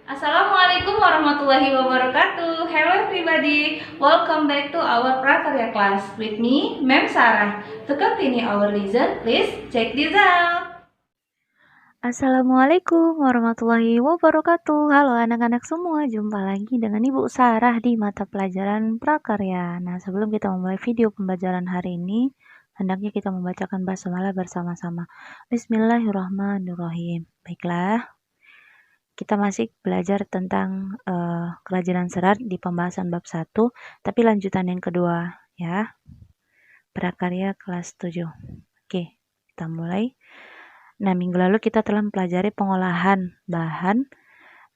Assalamualaikum warahmatullahi wabarakatuh. Hello everybody, welcome back to our Prakarya class with me, Ma'am Sarah. To continue our lesson, please check this out. Assalamualaikum warahmatullahi wabarakatuh. Halo anak-anak semua, jumpa lagi dengan Ibu Sarah di mata pelajaran Prakarya. Nah, sebelum kita memulai video pembelajaran hari ini, hendaknya kita membacakan basmalah bersama-sama. Bismillahirrahmanirrahim. Baiklah, kita masih belajar tentang kerajinan serat di pembahasan bab 1, tapi lanjutan yang kedua ya. Prakarya kelas 7. Oke, kita mulai. Nah, minggu lalu kita telah mempelajari pengolahan bahan,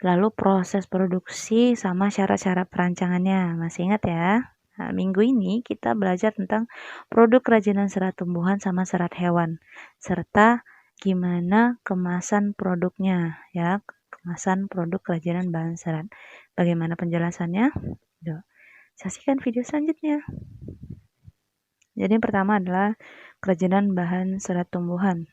lalu proses produksi sama syarat-syarat perancangannya. Masih ingat ya? Nah, minggu ini kita belajar tentang produk kerajinan serat tumbuhan sama serat hewan, serta gimana kemasan produknya ya, kemasan produk kerajinan bahan serat. Bagaimana penjelasannya? Yuk, saksikan video selanjutnya. Jadi yang pertama adalah kerajinan bahan serat tumbuhan.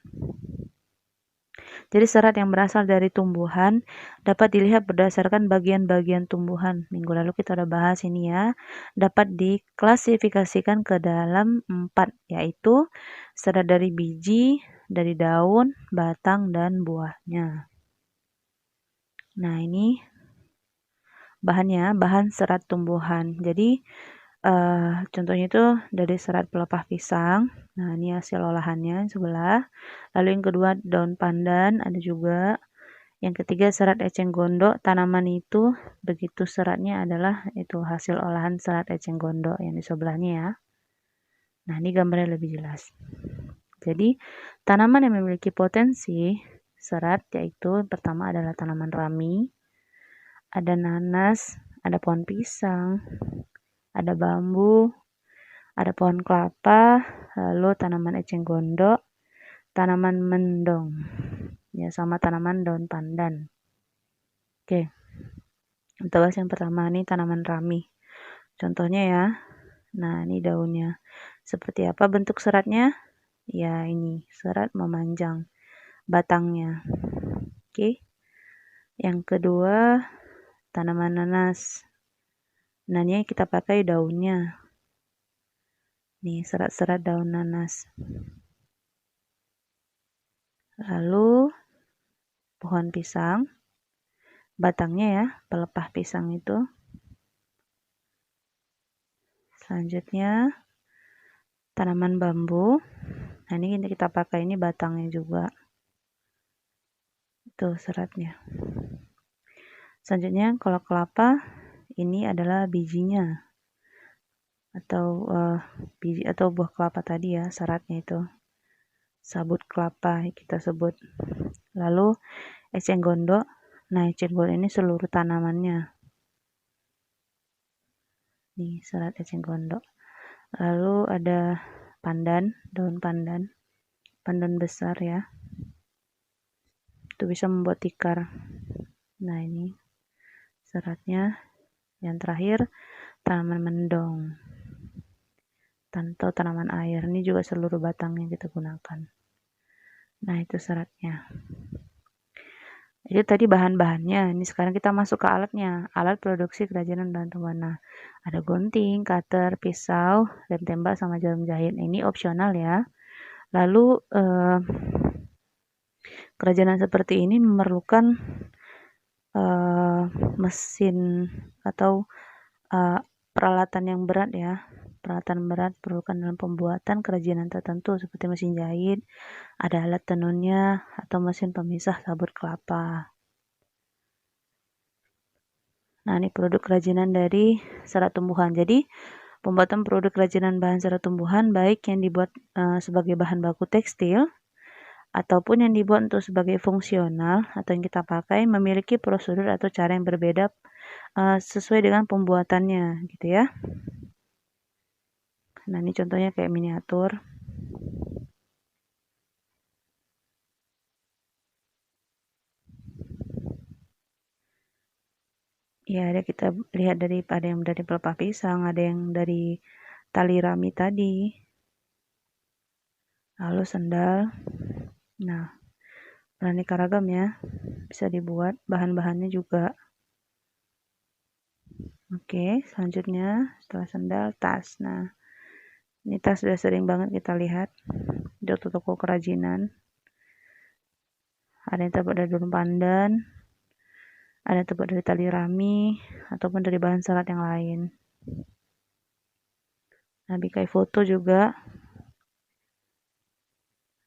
Jadi serat yang berasal dari tumbuhan dapat dilihat berdasarkan bagian-bagian tumbuhan. Minggu lalu kita udah bahas ini ya. Dapat diklasifikasikan ke dalam 4, yaitu serat dari biji, dari daun, batang, dan buahnya. Nah, ini bahannya, bahan serat tumbuhan. Jadi contohnya itu dari serat pelepah pisang. Nah, ini hasil olahannya sebelah. Lalu yang kedua daun pandan ada juga. Yang ketiga serat eceng gondok. Tanaman itu begitu seratnya adalah itu hasil olahan serat eceng gondok yang di sebelahnya ya. Nah, ini gambarnya lebih jelas. Jadi, tanaman yang memiliki potensi serat yaitu pertama adalah tanaman rami, ada nanas, ada pohon pisang, ada bambu, ada pohon kelapa, lalu tanaman eceng gondok, tanaman mendong, ya sama tanaman daun pandan. Oke, kita bahas yang pertama nih tanaman rami. Contohnya ya, nah ini daunnya. Seperti apa bentuk seratnya? Ya ini, serat memanjang batangnya. Oke, yang kedua tanaman nanas. Nah ini kita pakai daunnya. Nih serat-serat daun nanas. Lalu pohon pisang, batangnya ya, pelepah pisang itu. Selanjutnya tanaman bambu. Nah ini kita pakai ini batangnya juga. Itu seratnya. Selanjutnya kalau kelapa ini adalah bijinya atau biji atau buah kelapa tadi ya, seratnya itu. Sabut kelapa kita sebut. Lalu eceng gondok. Nah, eceng gondok ini seluruh tanamannya. Nih, serat eceng gondok. Lalu ada pandan, daun pandan. Pandan besar ya. Itu bisa membuat tikar. Nah, ini seratnya. Yang terakhir, tanaman mendong. Atau tanaman air. Ini juga seluruh batangnya kita gunakan. Nah, itu seratnya. Itu tadi bahan-bahannya. Ini sekarang kita masuk ke alatnya. Alat produksi kerajinan bahan tumbuhan. Nah, ada gunting, cutter, pisau, lem tembak, sama jarum jahit. Ini opsional ya. Lalu kerajinan seperti ini memerlukan mesin atau peralatan yang berat ya. Peralatan berat diperlukan dalam pembuatan kerajinan tertentu seperti mesin jahit, ada alat tenunnya, atau mesin pemisah sabut kelapa. Nah, ini produk kerajinan dari serat tumbuhan. Jadi, pembuatan produk kerajinan bahan serat tumbuhan baik yang dibuat sebagai bahan baku tekstil ataupun yang dibuat untuk sebagai fungsional atau yang kita pakai memiliki prosedur atau cara yang berbeda sesuai dengan pembuatannya gitu ya. Nah, ini contohnya kayak miniatur. Ya, ada kita lihat ada yang dari pelepah pisang, ada yang dari tali rami tadi. Lalu sendal. Nah, beraneka ragam ya. Bisa dibuat, bahan-bahannya juga Oke, selanjutnya setelah sandal, tas. Nah, ini tas sudah sering banget kita lihat di toko kerajinan. Ada yang terbuat dari daun pandan, ada yang terbuat dari tali rami, ataupun dari bahan serat yang lain. Nah, bingkai foto juga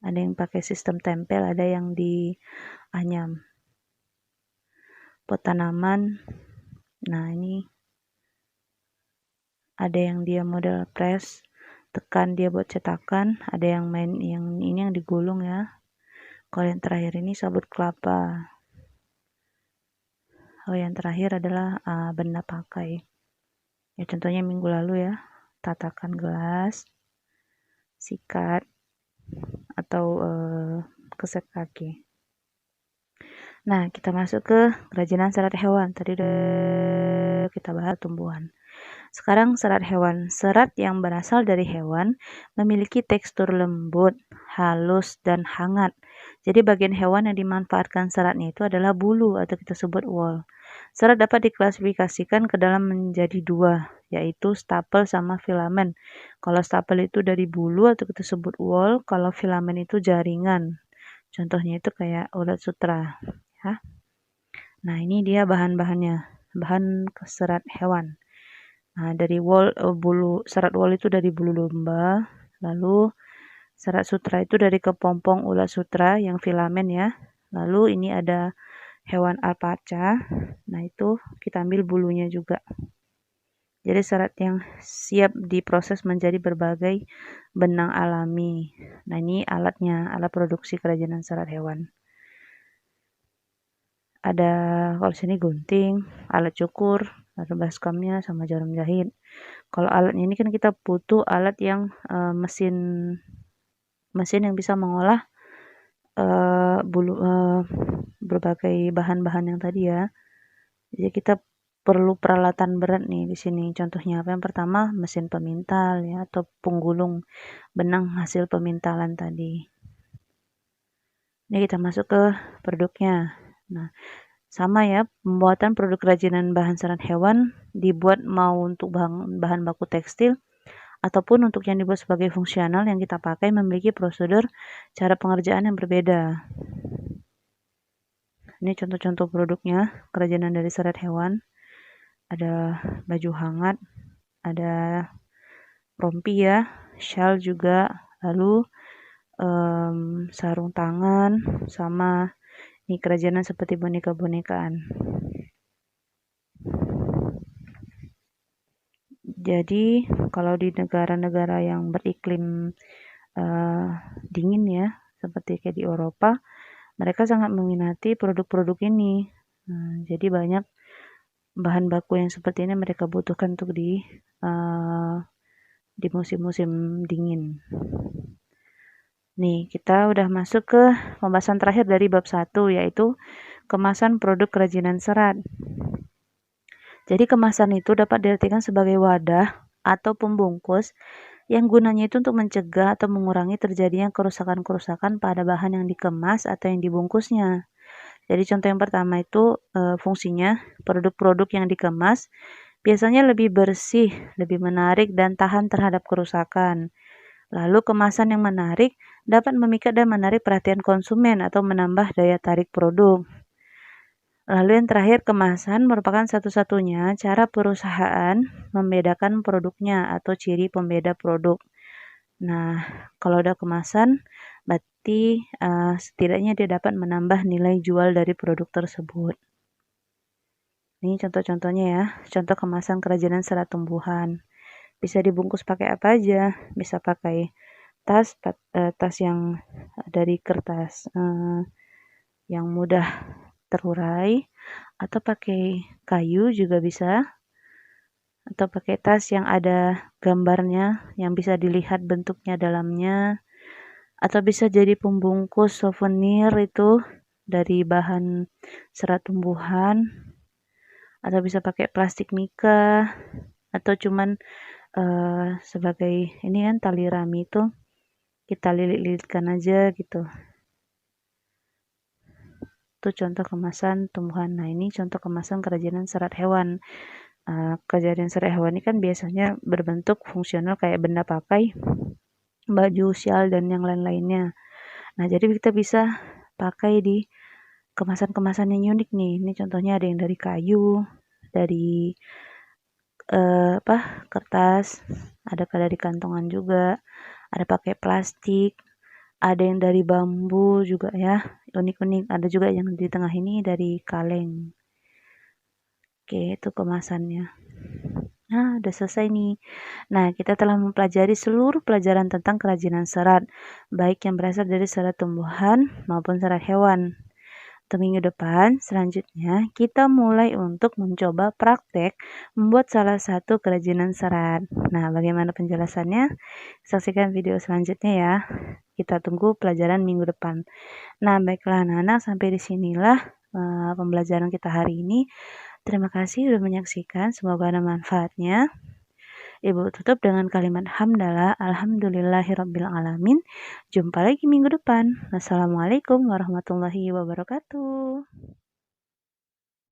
ada yang pakai sistem tempel, ada yang dianyam. Pot tanaman, nah ini ada yang dia model press, tekan dia buat cetakan, ada yang main yang ini yang digulung ya. Kalau yang terakhir ini sabut kelapa. Oh, yang terakhir adalah benda pakai. Ya contohnya minggu lalu ya, tatakan gelas, sikat, atau keset kaki. Nah, kita masuk ke kerajinan serat hewan. Tadi udah kita bahas tumbuhan. Sekarang serat hewan. Serat yang berasal dari hewan memiliki tekstur lembut, halus, dan hangat. Jadi bagian hewan yang dimanfaatkan seratnya itu adalah bulu atau kita sebut wool. Serat dapat diklasifikasikan ke dalam menjadi dua, yaitu stapel sama filamen. Kalau stapel itu dari bulu atau kita sebut wool, kalau filamen itu jaringan. Contohnya itu kayak ulat sutra. Ya. Nah, ini dia bahan-bahannya, bahan serat hewan. Nah, dari wool, serat wool itu dari bulu domba, lalu serat sutra itu dari kepompong ulat sutra yang filamen ya. Lalu ini ada hewan alpaca, nah itu kita ambil bulunya juga. Jadi serat yang siap diproses menjadi berbagai benang alami. Nah, ini alatnya, alat produksi kerajinan serat hewan. Ada kalau sini gunting, alat cukur, ada baskomnya sama jarum jahit. Kalau alat ini kan kita butuh alat yang mesin yang bisa mengolah berbagai bahan-bahan yang tadi ya. Jadi kita perlu peralatan berat nih di sini. Contohnya apa? Yang pertama mesin pemintal ya atau penggulung benang hasil pemintalan tadi. Ini kita masuk ke produknya. Nah, sama ya, pembuatan produk kerajinan bahan serat hewan dibuat mau untuk bahan baku tekstil ataupun untuk yang dibuat sebagai fungsional yang kita pakai memiliki prosedur cara pengerjaan yang berbeda. Ini contoh-contoh produknya, kerajinan dari serat hewan. Ada baju hangat, ada rompi ya, shawl juga, lalu sarung tangan, sama ini kerajinan seperti boneka-bonekaan. Jadi kalau di negara-negara yang beriklim dingin ya, seperti kayak di Eropa, mereka sangat meminati produk-produk ini. Nah, jadi banyak bahan baku yang seperti ini mereka butuhkan untuk di musim-musim dingin. Nih, kita udah masuk ke pembahasan terakhir dari bab 1, yaitu kemasan produk kerajinan serat. Jadi kemasan itu dapat diartikan sebagai wadah atau pembungkus yang gunanya itu untuk mencegah atau mengurangi terjadinya kerusakan-kerusakan pada bahan yang dikemas atau yang dibungkusnya. Jadi contoh yang pertama itu fungsinya produk-produk yang dikemas biasanya lebih bersih, lebih menarik dan tahan terhadap kerusakan. Lalu kemasan yang menarik dapat memikat dan menarik perhatian konsumen atau menambah daya tarik produk. Lalu yang terakhir, kemasan merupakan satu-satunya cara perusahaan membedakan produknya atau ciri pembeda produk. Nah, kalau ada kemasan, berarti setidaknya dia dapat menambah nilai jual dari produk tersebut. Ini contoh-contohnya ya, contoh kemasan kerajinan serat tumbuhan. Bisa dibungkus pakai apa aja, bisa pakai tas yang dari kertas yang mudah terurai, atau pakai kayu juga bisa, atau pakai tas yang ada gambarnya yang bisa dilihat bentuknya dalamnya, atau bisa jadi pembungkus souvenir itu dari bahan serat tumbuhan, atau bisa pakai plastik mika, atau cuman sebagai ini kan tali rami itu kita lilit-lilitkan aja gitu. Itu contoh kemasan tumbuhan. Nah, ini contoh kemasan kerajinan serat hewan. kejadian serat hewani kan biasanya berbentuk fungsional kayak benda pakai, baju, syal, dan yang lain-lainnya. Nah, jadi kita bisa pakai di kemasan-kemasan yang unik nih. Ini contohnya ada yang dari kayu, dari kertas, ada dari kantongan juga, ada pakai plastik, ada yang dari bambu juga ya, unik-unik. Ada juga yang di tengah ini dari kaleng. Oke, itu kemasannya. Nah, udah selesai nih. Nah, kita telah mempelajari seluruh pelajaran tentang kerajinan serat, baik yang berasal dari serat tumbuhan maupun serat hewan. Untuk minggu depan, selanjutnya kita mulai untuk mencoba praktek membuat salah satu kerajinan serat. Nah, bagaimana penjelasannya? Saksikan video selanjutnya ya. Kita tunggu pelajaran minggu depan. Nah, baiklah anak-anak, sampai di sinilah pembelajaran kita hari ini. Terima kasih sudah menyaksikan, semoga ada manfaatnya. Ibu tutup dengan kalimat hamdalah, alhamdulillahirabbil alamin. Jumpa lagi minggu depan. Wassalamualaikum warahmatullahi wabarakatuh.